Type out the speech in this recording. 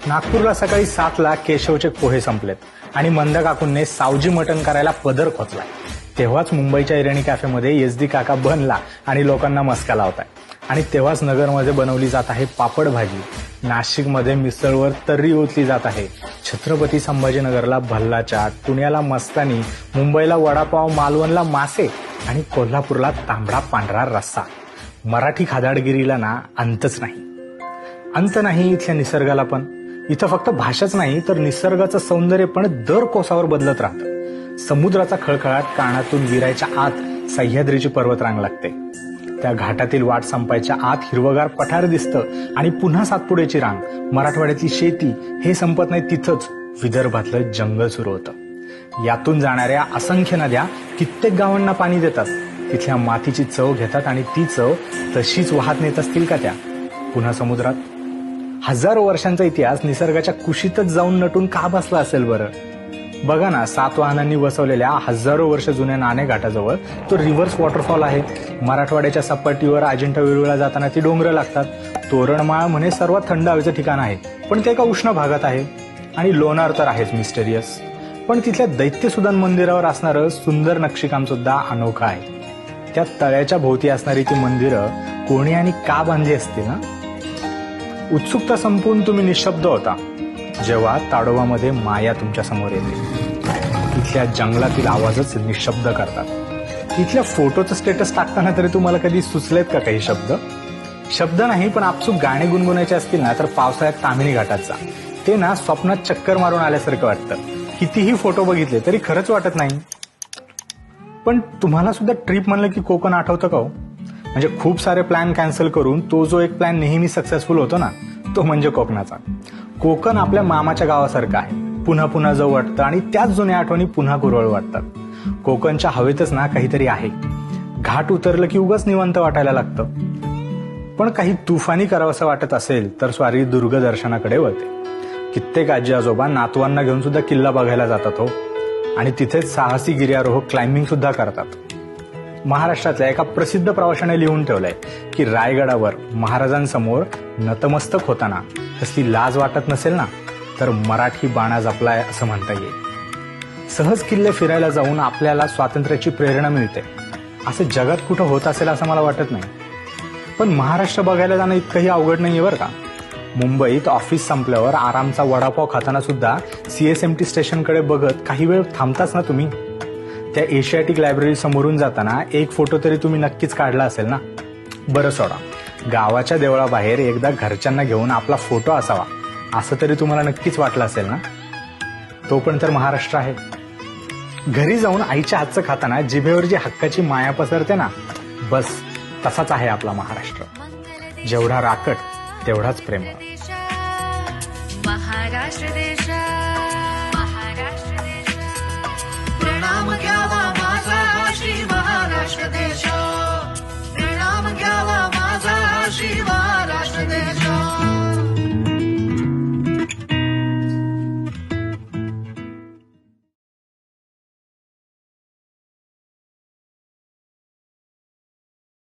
नागपूरला सकाळी 7ला केशवचे पोहे संपलेत आणि मंद काकूंनी सावजी मटण करायला पदर खोचलाय. तेव्हाच मुंबईच्या इराणी कॅफेमध्ये एसडी काका बनला आणि लोकांना मस्का लावताय. आणि तेव्हाच नगरमध्ये बनवली जात आहे पापड भाजी, नाशिकमध्ये मिसळवर तर्री ओतली जात आहे, छत्रपती संभाजीनगरला भल्ला चाट, पुण्याला मस्तानी, मुंबईला वडापाव, मालवणला मासे आणि कोल्हापूरला तांबडा पांढरा रस्सा. मराठी खादाडगिरीला ना अंतच नाही. अंत नाही इथल्या निसर्गाला पण. इथं फक्त भाषाच नाही तर निसर्गाचं सौंदर्य पण दर कोसावर बदलत राहतं. समुद्राचा खळखळाट कानातून विरायच्या आत सह्याद्रीची पर्वतरांग लागते. त्या घाटातील वाट संपायच्या आत हिरवगार पठार दिसतं आणि पुन्हा सातपुड्याची रांग. मराठवाड्यातली शेती हे संपत नाही तिथंच विदर्भातलं जंगल सुरू होतं. यातून जाणाऱ्या असंख्य नद्या कित्येक गावांना पाणी देतात. तिथल्या मातीची चव घेतात आणि ती चव तशीच वाहत नेत असतील का त्या पुन्हा समुद्रात? हजारो वर्षांचा इतिहास निसर्गाच्या कुशीतच जाऊन नटून का बसला असेल बरं? बघा ना, सातवाहनांनी वसवलेल्या हजारो वर्ष जुन्या नाणे घाटाजवळ तो रिव्हर्स वॉटरफॉल आहे. मराठवाड्याच्या सपाटीवर अजिंठा वेरूळला जाताना ती डोंगरं लागतात. तोरणमाळ म्हणे सर्वात थंड हवेचं ठिकाण आहे, पण ते एका उष्ण भागात आहे. आणि लोणार तर आहेच मिस्टेरियस, पण तिथल्या दैत्यसुदान मंदिरावर असणारं सुंदर नक्षीकाम सुद्धा अनोखं आहे. त्या तळ्याच्या भोवती असणारी ती मंदिरं कोणी आणि का बांधली असतील ना? उत्सुकता संपून तुम्ही निशब्द होता जेव्हा ताडोबामध्ये माया तुमच्या समोर येते. इथल्या जंगलातील आवाजच निशब्द करतात. इथल्या फोटोचं स्टेटस टाकताना तरी तुम्हाला कधी सुचलेत का काही शब्द? शब्द नाही, पण आपसूक गाणे गुणगुणायचे असतील ना तर पावसाळ्यात तामिनी घाटाचा ते ना स्वप्नात चक्कर मारून आल्यासारखं वाटतं. कितीही फोटो बघितले तरी खरंच वाटत नाही. पण तुम्हाला सुद्धा ट्रिप म्हणलं की कोकण आठवतं का हो? म्हणजे खूप सारे प्लॅन कॅन्सल करून तो जो एक प्लॅन नेहमी सक्सेसफुल होतो ना, तो म्हणजे कोकणाचा. कोकण आपल्या मामाच्या गावासारखं आहे. पुन्हा पुन्हा जाऊ वाटतं आणि त्याच जुन्या आठवणी पुन्हा कुरवळ वाटतात. कोकणच्या हवेतच ना काहीतरी आहे. घाट उतरलं की उगाच निवांत वाटायला लागतं. पण काही तुफानी करावंसं वाटत असेल तर स्वारी दुर्गदर्शनाकडे वळते. कित्येक आजी आजोबा नातवांना घेऊन सुद्धा किल्ला बघायला जातात हो, आणि तिथेच साहसी गिर्यारोहक क्लाइम्बिंग सुद्धा करतात. महाराष्ट्रातल्या एका प्रसिद्ध प्रवाशाने लिहून ठेवलंय की रायगडावर महाराजांसमोर नतमस्तक होताना तसली लाज वाटत नसेल ना तर मराठी बाणा जपलाय असं म्हणता येईल. सहज किल्ले फिरायला जाऊन आपल्याला स्वातंत्र्याची प्रेरणा मिळते असं जगात कुठं होत असेल असं मला वाटत नाही. पण महाराष्ट्र बघायला जाणं इतकंही अवघड नाहीये बरं का. मुंबईत ऑफिस संपल्यावर आरामचा वडापाव खाताना सुद्धा CSMT स्टेशनकडे बघत काही वेळ थांबताच ना तुम्ही. त्या एशियाटिक लायब्ररी समोरून जाताना एक फोटो तरी तुम्ही नक्कीच काढला असेल ना. बरं सोडा, गावाच्या देवळाबाहेर एकदा घरच्यांना घेऊन आपला फोटो असावा असं तरी तुम्हाला नक्कीच वाटलं असेल ना. तो पण तर महाराष्ट्र आहे. घरी जाऊन आईच्या हातचं खाताना जिभेवर जी हक्काची माया पसरते ना, बस तसाच आहे आपला महाराष्ट्र. जेवढा राकट तेवढाच प्रेम. महाराष्ट्र देश, महाराष्ट्र देश, प्रणाम घ्यावा माझा श्री महाराष्ट्र देश, प्रणाम घ्यावा माझा श्री